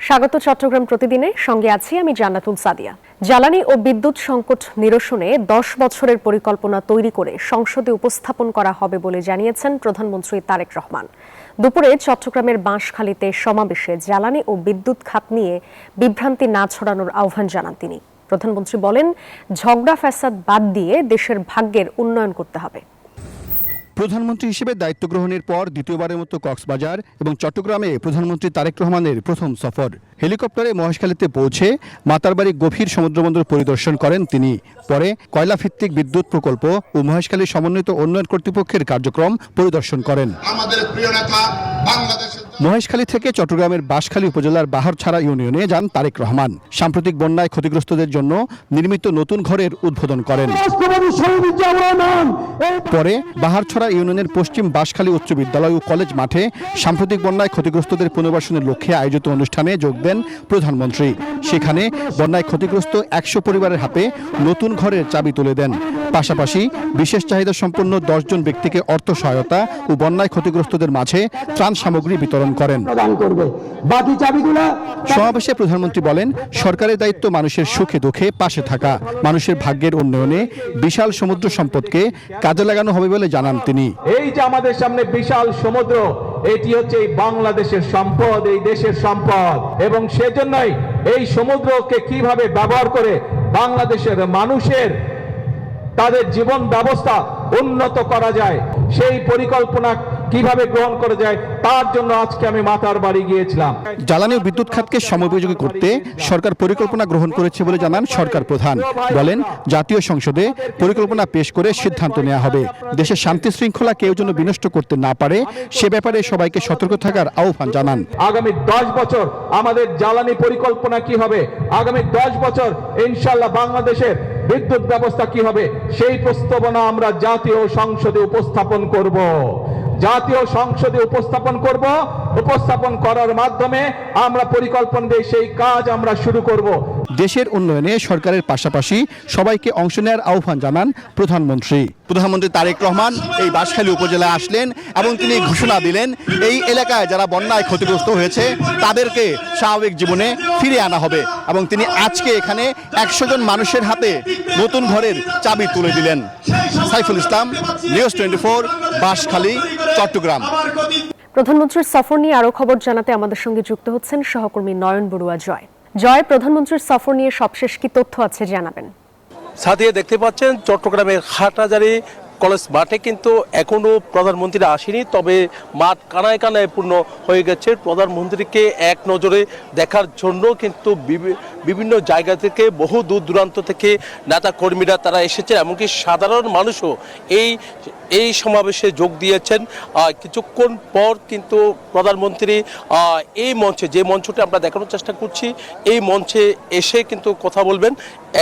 স্বাগত চট্টগ্রাম প্রতিদিনে, সঙ্গে আছি আমি জান্নাতুল সাদিয়া। জ্বালানি ও বিদ্যুৎ সংকট নিরসনে 10 বছরের পরিকল্পনা তৈরি করে সংসদে উপস্থাপন করা হবে বলে জানিয়েছেন প্রধানমন্ত্রী তারেক রহমান। দুপুরে চট্টগ্রামের বাঁশখালীতে সমাবেশে জ্বালানি ও বিদ্যুৎ খাত নিয়ে বিভ্রান্তি না ছড়ানোর আহ্বান জানান তিনি। প্রধানমন্ত্রী বলেন, ঝগড়া ফ্যাসাদ বাদ দিয়ে দেশের ভাগ্যের উন্নয়ন করতে হবে। প্রধানমন্ত্রী হিসেবে দায়িত্ব গ্রহণের পর দ্বিতীয়বারের মতো কক্সবাজার এবং চট্টগ্রামে প্রধানমন্ত্রী তারেক রহমানের প্রথম সফর। হেলিকপ্টারে মহেশখালীতে পৌঁছে মাতারবাড়ি গভীর সমুদ্রবন্দর পরিদর্শন করেন তিনি। পরে কয়লাভিত্তিক বিদ্যুৎ প্রকল্প ও মহেশখালী সমন্বিত উন্নয়ন কর্তৃপক্ষের কার্যক্রম পরিদর্শন করেন। মহেশখালী থেকে চট্টগ্রামের বাঁশখালী উপজেলার বাহারছড়া ইউনিয়নে যান তারেক রহমান। সাম্প্রতিক বন্যায় ক্ষতিগ্রস্তদের জন্য নির্মিত নতুন ঘরের উদ্বোধন করেন। পরে বাহারছড়া ইউনিয়নের পশ্চিম বাঁশখালী উচ্চ বিদ্যালয় ও কলেজ মাঠে সাম্প্রতিক বন্যায় ক্ষতিগ্রস্তদের পুনর্বাসনের লক্ষ্যে আয়োজিত অনুষ্ঠানে যোগ দেন প্রধানমন্ত্রী। সেখানে বন্যায় ক্ষতিগ্রস্ত 100 পরিবারের হাতে নতুন ঘরের চাবি তুলে দেন। পাশাপাশি বিশেষ চাহিদা সম্পন্ন 10 জন ব্যক্তিকে অর্থ সহায়তা ও বন্যায় ক্ষতিগ্রস্তদের মাঝে ত্রাণ সামগ্রী বিতরণ করেন। সমাবেশে প্রধানমন্ত্রী বলেন, সরকারের দায়িত্ব মানুষের সুখে দুঃখে পাশে থাকা। মানুষের ভাগ্যের উন্নয়নে বিশাল সমুদ্র সম্পদকে কাজে লাগানো হবে বলে জানান তিনি। এই যে আমাদের সামনে বিশাল সমুদ্র, এটি হচ্ছে এই বাংলাদেশের সম্পদ, এই দেশের সম্পদ, এবং সেজন্যই এই সমুদ্রকে কিভাবে ব্যবহার করে বাংলাদেশের মানুষের তাদের জীবন ব্যবস্থা উন্নত করা যায়, সেই পরিকল্পনা কিভাবে গ্রহণ করা যায়, তার জন্য আজকে আমি মাতার বাড়ি গিয়েছিলাম। জ্বালানি ও বিদ্যুৎ খাতকে সময়োপযোগী করতে সরকার পরিকল্পনা গ্রহণ করেছে বলে জানান সরকার প্রধান। বলেন, জাতীয় সংসদে পরিকল্পনা পেশ করে সিদ্ধান্ত নেওয়া হবে। দেশের শান্তি শৃঙ্খলা কেউ যেন বিনষ্ট করতে না পারে, সে ব্যাপারে সবাইকে সতর্ক থাকার আহ্বান জানান। আগামী 10 বছর আমাদের জ্বালানি পরিকল্পনা কি হবে, আগামী 10 বছর ইনশাআল্লাহ বাংলাদেশের বিদ্যুৎ ব্যবস্থা কি হবে, সেই প্রস্তাবনা আমরা জাতীয় সংসদে উপস্থাপন করব। জাতীয় সংসদে উপস্থাপন করার মাধ্যমে আমরা পরিকল্পনা দিয়ে সেই কাজ আমরা শুরু করব। দেশের উন্নয়নে সরকারের পাশাপাশি সবাইকে অংশ নেওয়ার আহ্বান জানান প্রধানমন্ত্রী। প্রধানমন্ত্রী তারেক রহমান এই বাঁশখালী উপজেলায় আসলেন এবং তিনি ঘোষণা দিলেন, এই এলাকায় যারা বন্যায় ক্ষতিগ্রস্ত হয়েছে তাদেরকে স্বাভাবিক জীবনে ফিরিয়ে আনা হবে। এবং তিনি আজকে এখানে 100 জন মানুষের হাতে নতুন ঘরের চাবি তুলে দিলেন। সাইফুল ইসলাম, নিউজ 24, বাঁশখালী, চট্টগ্রাম। প্রধানমন্ত্রীর সফর নিয়ে আরো খবর জানাতে আমাদের সঙ্গে যুক্ত হচ্ছেন সহকর্মী নয়ন বড়ুয়া জয়। জয়, প্রধানমন্ত্রীর সফর নিয়ে সবশেষ কি তথ্য আছে জানাবেন। সাথে দেখতে পাচ্ছেন চট্টগ্রামের হাটহাজারী কলেজ মাঠে কিন্তু এখনো প্রধানমন্ত্রী আসেনি, তবে মাঠ কানায় কানায় পূর্ণ হয়ে গেছে। প্রধানমন্ত্রীকে এক নজরে দেখার জন্য কিন্তু বিভিন্ন জায়গা থেকে বহু দূর দূরান্ত থেকে নেতা কর্মীরা তারা এসেছেন, এমনকি সাধারণ মানুষও এই সমাবেশে যোগ দিয়েছেন। কিছুক্ষণ পর কিন্তু প্রধানমন্ত্রী এই মঞ্চে, যে মঞ্চটি আমরা দেখানোর চেষ্টা করছি, এই মঞ্চে এসে কিন্তু কথা বলবেন।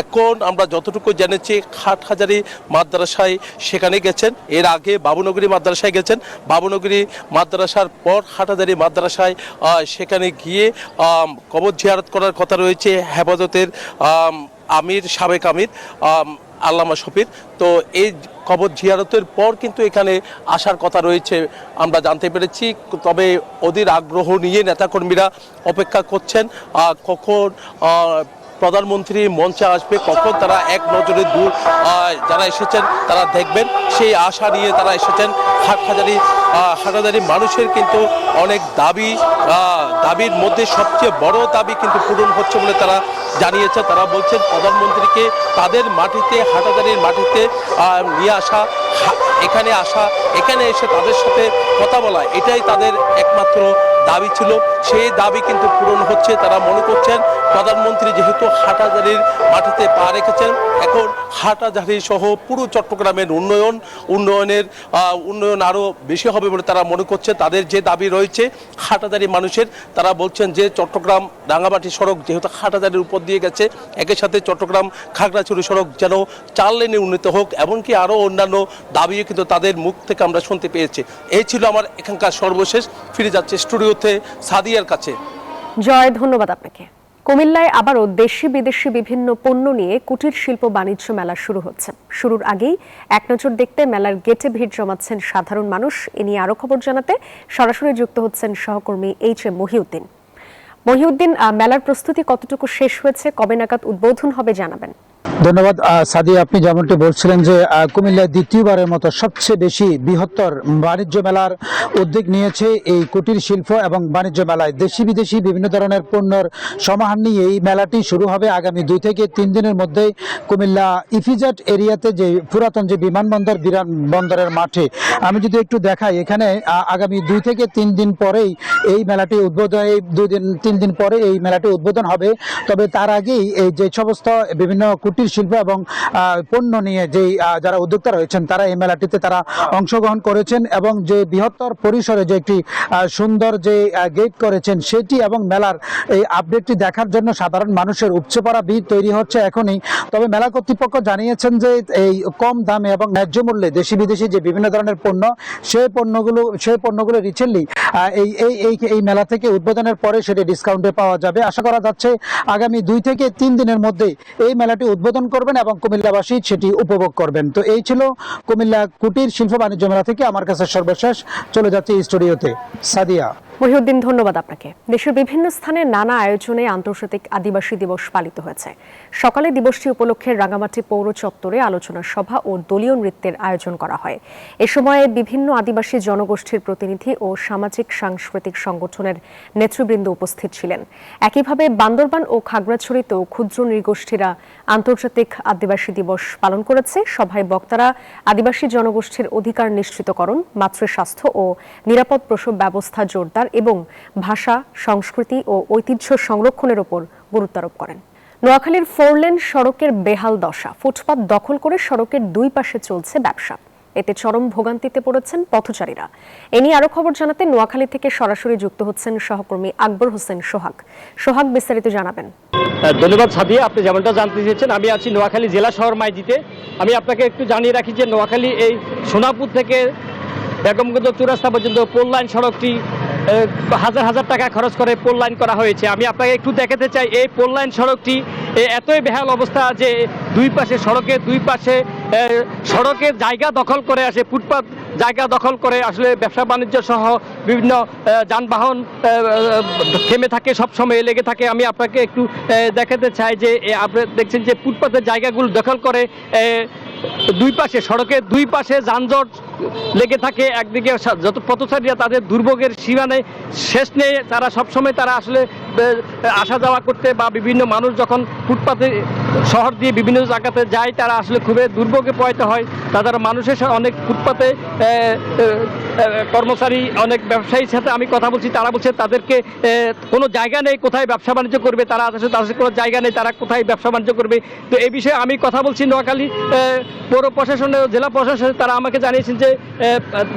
এখন আমরা যতটুকু জেনেছি হাটহাজারী মাদ্রাসায় সেখানে গেছেন, এর আগে বাবুনগরী মাদ্রাসায় গেছেন, বাবুনগরী মাদ্রাসার পর হাটহাজারী মাদ্রাসায় সেখানে গিয়ে কবর জিয়ারত করার কথা রয়েছে হেফাজতের সাবেক আমির আল্লামা শফির। তো এই কবর জিয়ারতের পর কিন্তু এখানে আসার কথা রয়েছে আমরা জানতে পেরেছি। তবে অধীর আগ্রহ নিয়ে নেতাকর্মীরা অপেক্ষা করছেন কখন প্রধানমন্ত্রী মঞ্চে আসবে, কখন তারা এক নজরে দূর যারা এসেছেন তারা দেখবেন, সেই আশা নিয়ে তারা এসেছেন। হাটহাজারী মানুষের কিন্তু অনেক দাবির মধ্যে সবচেয়ে বড় দাবি কিন্তু পূরণ হচ্ছে বলে তারা জানিয়েছে। তারা বলছেন প্রধানমন্ত্রীকে তাদের মাটিতে, হাটহাজারীর মাটিতে নিয়ে আসা, এখানে এসে তাদের সাথে কথা বলা, এটাই তাদের একমাত্র দাবি ছিল। সেই দাবি কিন্তু পূরণ হচ্ছে। তারা মনে করছেন প্রধানমন্ত্রী যেহেতু হাটহাজারীর মাটিতে পা রেখেছেন, এখন হাটহাজারী সহ পুরো চট্টগ্রামের উন্নয়ন আরও বেশি হবে বলে তারা মনে করছে। তাদের যে দাবি রয়েছে হাটহাজারী মানুষের, তারা বলছেন যে চট্টগ্রাম রাঙ্গামাটি সড়ক যেহেতু হাটহাজারীর উপর দিয়ে গেছে, একই সাথে চট্টগ্রাম খাগড়াছড়ি সড়ক যেন 4 লেনে উন্নীত হোক, এমনকি আরও অন্যান্য দাবিও কিন্তু তাদের মুখ থেকে আমরা শুনতে পেয়েছি। এই ছিল আমার এখানকার সর্বশেষ। ফিরে যাচ্ছে স্টুডিওতে সাদিয়ার কাছে। জয়, ধন্যবাদ আপনাকে। কুমিল্লায় আবারও দেশি বিদেশি বিভিন্ন পণ্য নিয়ে কুটির শিল্প বাণিজ্য মেলা শুরু হচ্ছে। শুরুর আগেই এক নজর দেখতে মেলার গেটে ভিড় জমাচ্ছেন সাধারণ মানুষ। এ নিয়ে আরো খবর জানাতে সরাসরি যুক্ত হচ্ছেন সহকর্মী HM মহিউদ্দিন। মহিউদ্দিন, মেলার প্রস্তুতি কতটুকু শেষ হয়েছে, কবে নাগাদ উদ্বোধন হবে জানাবেন? ধন্যবাদ সাদিয়া। আপনি যেমনটি বলছিলেন যে কুমিল্লায় দ্বিতীয়বারের মতো সবচেয়ে বেশি বৃহত্তর বাণিজ্য মেলার উদ্যোগ নিয়েছে এই কুটির শিল্প এবং বাণিজ্য মেলায় দেশি বিদেশি বিভিন্ন ধরনের পণ্যের সমাহার নিয়ে এই মেলাটি শুরু হবে আগামী 2 থেকে 3 দিনের মধ্যে কুমিল্লা ইফিজেড এরিয়াতে যে পুরাতন যে বিমানবন্দর বন্দরের মাঠে। আমি যদি একটু দেখাই, এখানে আগামী 2 থেকে 3 দিন পরেই এই মেলাটি উদ্বোধন, এই 2-3 দিন পরে এই মেলাটি উদ্বোধন হবে। তবে তার আগেই এই যে সমস্ত বিভিন্ন কুটির শিল্প এবং পণ্য নিয়ে যে যারা উদ্যোক্তা রয়েছেন তারা এই মেলাটিতে তারা অংশগ্রহণ করেছেন এবং যে বৃহত্তর পরিসরে যে একটি সুন্দর যে গেট করেছেন সেটি এবং মেলার এই আপডেটটি দেখার জন্য সাধারণ মানুষের উপচে পড়া ভিড় তৈরি হচ্ছে এখনই। তবে মেলা কর্তৃপক্ষ জানিয়েছেন যে এই কম দামে এবং ন্যায্য মূল্যে দেশি বিদেশি যে বিভিন্ন ধরনের পণ্য সেই পণ্যগুলো রিসেন্টলি এই মেলা থেকে উদ্বোধনের পরে সেটি ডিসকাউন্টে পাওয়া যাবে। আশা করা যাচ্ছে আগামী 2 থেকে 3 দিনের মধ্যে এই মেলাটি উদ্বোধন করবেন এবং কুমিল্লাবাসী সেটি উপভোগ করবেন। তো এই ছিল কুমিল্লা কুটির শিল্প বাণিজ্য মেলা থেকে আমার কাছে সর্বশেষ। চলে যাচ্ছে স্টুডিওতে সাদিয়া। মহিউদ্দিন, ধন্যবাদ আপনাকে। দেশের বিভিন্ন স্থানে নানা আয়োজনে আন্তর্জাতিক আদিবাসী দিবস পালিত হয়েছে। সকালে দিবসটি উপলক্ষে রাঙামাটি পৌর চত্বরে আলোচনা সভা ও দলীয় নৃত্যের আয়োজন করা হয়। এ সময়ে বিভিন্ন আদিবাসী জনগোষ্ঠীর প্রতিনিধি ও সামাজিক সাংস্কৃতিক সংগঠনের নেতৃবৃন্দ উপস্থিত ছিলেন। একইভাবে বান্দরবান ও খাগড়াছড়িতেও ক্ষুদ্র নৃগোষ্ঠীরা আন্তর্জাতিক আদিবাসী দিবস পালন করেছে। সভায় বক্তারা আদিবাসী জনগোষ্ঠীর অধিকার নিশ্চিতকরণ, মাতৃস্বাস্থ্য ও নিরাপদ প্রসব ব্যবস্থা জোরদার এবং ভাষা, সংস্কৃতি ও ঐতিহ্য সংরক্ষণের উপর গুরুত্ব আরোপ করেন। নোয়াখালীর 4 লেন সড়কের বেহাল দশা, ফুটপাত দখল করে সড়কের 2 পাশে চলছে ব্যবসা। এতে চরম ভোগান্তিতে পড়েছেন পথচারীরা। এ নিয়ে আরো খবর জানাতে নোয়াখালী থেকে সরাসরি যুক্ত হচ্ছেন সহকর্মী আকবর হোসেন সোহাগ। বিস্তারিত জানাবেন। ধন্যবাদ সাদিয়া। আপনি যেমনটা জানতে চেয়েছেন, আমি আছি নোয়াখালী জেলা শহর মাইজিতে। আমি আপনাকে একটু জানিয়ে রাখি যে নোয়াখালী এই সোনাপুর থেকে বেগমগঞ্জ চৌরাস্তা পর্যন্ত পোল লাইন সড়কটি হাজার হাজার টাকা খরচ করে পোল লাইন করা হয়েছে। আমি আপনাকে একটু দেখাতে চাই এই পোল লাইন সড়কটি এতই বেহাল অবস্থা যে সড়কের দুই পাশে সড়কের জায়গা দখল করে আসে, ফুটপাত জায়গা দখল করে আসলে ব্যবসা বাণিজ্য সহ বিভিন্ন যানবাহন থেমে থাকে, সবসময় লেগে থাকে। আমি আপনাকে একটু দেখাতে চাই যে আপনি দেখছেন যে ফুটপাতের জায়গাগুলো দখল করে সড়কের দুই পাশে যানজট লেগে থাকে। একদিকে যত পথচারীরা তাদের দুর্ভোগের সীমা নেই, শেষ নেই। তারা সবসময় তারা আসলে আসা যাওয়া করতে বা বিভিন্ন মানুষ যখন ফুটপাতে শহর দিয়ে বিভিন্ন জায়গাতে যায় তারা আসলে খুবই দুর্ভোগে পড়তে হয়। তাদের মানুষের অনেক ফুটপাতে কর্মচারী, অনেক ব্যবসায়ীর সাথে আমি কথা বলছি, তারা বলছে তাদেরকে কোনো জায়গা নেই কোথায় ব্যবসা বাণিজ্য করবে। তারা আসলে তাদের কোনো জায়গা নেই, তারা কোথায় ব্যবসা বাণিজ্য করবে। তো এই বিষয়ে আমি কথা বলছি নোয়াখালী পৌর প্রশাসনের, জেলা প্রশাসনের। তারা আমাকে জানিয়েছেন যে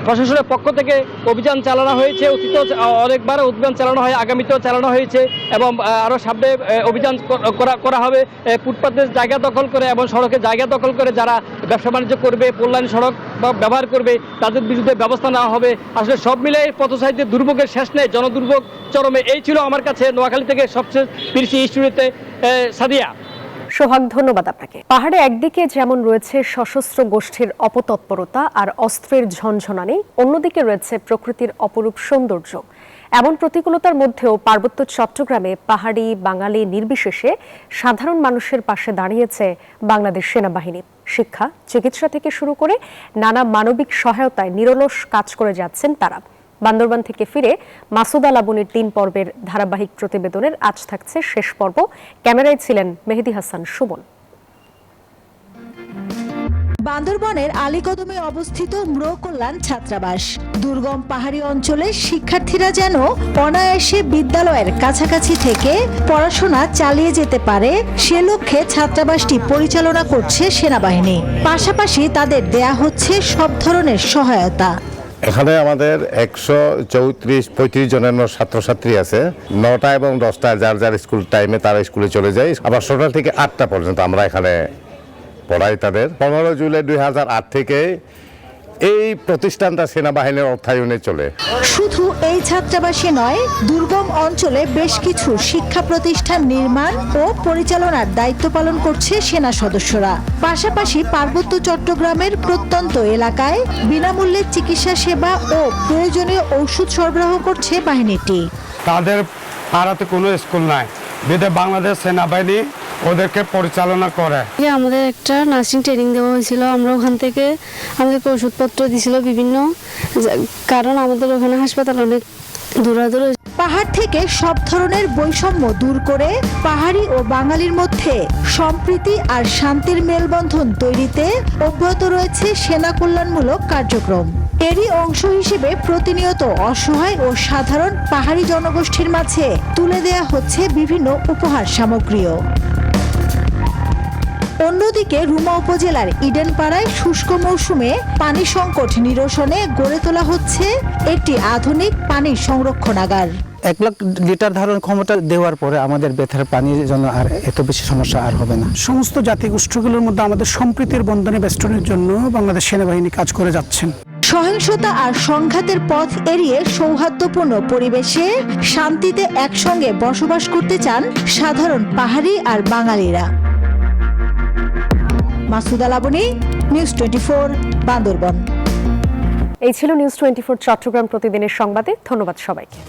প্রশাসনের পক্ষ থেকে অভিযান চালানো হয়েছে। অতীতেও অনেকবার অভিযান চালানো হয়, আগামীতেও চালানো হয়েছে এবং আরও সামনে অভিযান করা হবে। ফুটপাতের জায়গা দখল করে এবং সড়কের জায়গা দখল করে যারা ব্যবসা বাণিজ্য করবে, পোললাইন সড়ক ব্যবহার করবে, তাদের বিরুদ্ধে ব্যবস্থা নেওয়া হবে। আসলে সব মিলে পথচারীদের দুর্ভোগের শেষ নেই, জনদুর্ভোগ চরমে। এই ছিল আমার কাছে নোয়াখালী থেকে সবচেয়ে ফিরছি স্টুডিওতে সাদিয়া। সোহাগ, ধন্যবাদ আপনাকে। পাহাড়ে একদিকে যেমন রয়েছে সশস্ত্র গোষ্ঠীর অপতৎপরতা আর অস্ত্রের ঝনঝনানি, অন্যদিকে রয়েছে প্রকৃতির অপরূপ সৌন্দর্য। এমন প্রতিকূলতার মধ্যেও পার্বত্য চট্টগ্রামে পাহাড়ি বাঙালি নির্বিশেষে সাধারণ মানুষের পাশে দাঁড়িয়েছে বাংলাদেশ সেনাবাহিনী। শিক্ষা, চিকিৎসা থেকে শুরু করে নানা মানবিক সহায়তায় নিরলস কাজ করে যাচ্ছেন তারা। বান্দরবান থেকে ফিরে মাসুদা লাবণীর 3 পর্বের ধারাবাহিক প্রতিবেদনের আজ থাকছে শেষ পর্ব। ক্যামেরায় ছিলেন মেহেদি হাসান সুমন। বান্দরবনের আলীকদমে অবস্থিত মৃকল্যাণ ছাত্রাবাস। দুর্গম পাহাড়ি অঞ্চলে শিক্ষার্থীরা যেন অনায়াসে বিদ্যালয়ের কাছাকাছি থেকে পড়াশোনা চালিয়ে যেতে পারে সে লক্ষ্যে ছাত্রাবাসটি পরিচালনা করছে সেনাবাহিনী। পাশাপাশি তাদের দেয়া হচ্ছে সব ধরনের সহায়তা। এখানে আমাদের 134-35 জনের ছাত্রছাত্রী আছে। 9টা এবং 10টায় যার যার স্কুল টাইমে তারা স্কুলে চলে যায়। আবার সকাল থেকে 8টা পর্যন্ত আমরা এখানে পড়াই তাদের। 15 জুলাই 2008 থেকে এই প্রতিষ্ঠানটা সেনাবাহিনীর অর্থায়নে চলে। শুধু এই ছাত্রাবাসে নয়, দুর্গম অঞ্চলে বেশ কিছু শিক্ষা প্রতিষ্ঠান নির্মাণ ও পরিচালনার দায়িত্ব পালন করছে সেনা সদস্যরা। পাশাপাশি পার্বত্য চট্টগ্রামের প্রত্যন্ত এলাকায় বিনামূল্যে চিকিৎসা সেবা ও প্রয়োজনীয় ঔষধ সরবরাহ করছে বাহিনীটি। তাদের পাড়াতে কোনো স্কুল নাই, বিধে বাংলাদেশ সেনাবাহিনী ওদেরকে পরিচালনা করে। আমাদের একটা নার্সিং ট্রেনিং দেওয়া হয়েছিল, আমরা ওখান থেকে আমাদেরকে ওষুধপত্র দিয়েছিল বিভিন্ন, কারণ আমাদের ওখানে হাসপাতাল অনেক দূরাদূরে। পাহাড় থেকে সব ধরনের বৈষম্য দূর করে পাহাড়ি ও বাঙালির মধ্যে সম্প্রীতি আর শান্তির মেলবন্ধন তৈরিতে অব্যাহত রয়েছে সেনা কল্যাণমূলক কার্যক্রম। এরই অংশ হিসেবে প্রতিনিয়ত অসহায় ও সাধারণ পাহাড়ি জনগোষ্ঠীর মাঝে তুলে দেয়া হচ্ছে বিভিন্ন উপহার সামগ্রীও। অন্যদিকে রুমা উপজেলার ইডেনপাড়ায় শুষ্ক মৌসুমে পানি সংকট নিরসনে গড়ে তোলা হচ্ছে একটি আধুনিক পানি সংরক্ষণাগার। 1 লাখ লিটার ধারণ ক্ষমতা দেওয়ার পরে আমাদের বেথার পানির জন্য আর এত বেশি সমস্যা আর হবে না। সমস্ত জাতিগোষ্ঠীগুলোর মধ্যে আমাদের সম্প্রীতির বন্ধনে বেষ্টনের জন্য বাংলাদেশ সেনাবাহিনী কাজ করে যাচ্ছেন। সহিংসতা আর সংঘাতের পথ এড়িয়ে সৌহার্দ্যপূর্ণ পরিবেশে শান্তিতে একসঙ্গে বসবাস করতে চান সাধারণ পাহাড়ি আর বাঙালিরা। মাসুদা লাবনী, নিউজ 24, বান্দরবন। এই ছিল নিউজ 24 চট্টগ্রাম প্রতিদিনের সংবাদে। ধন্যবাদ সবাইকে।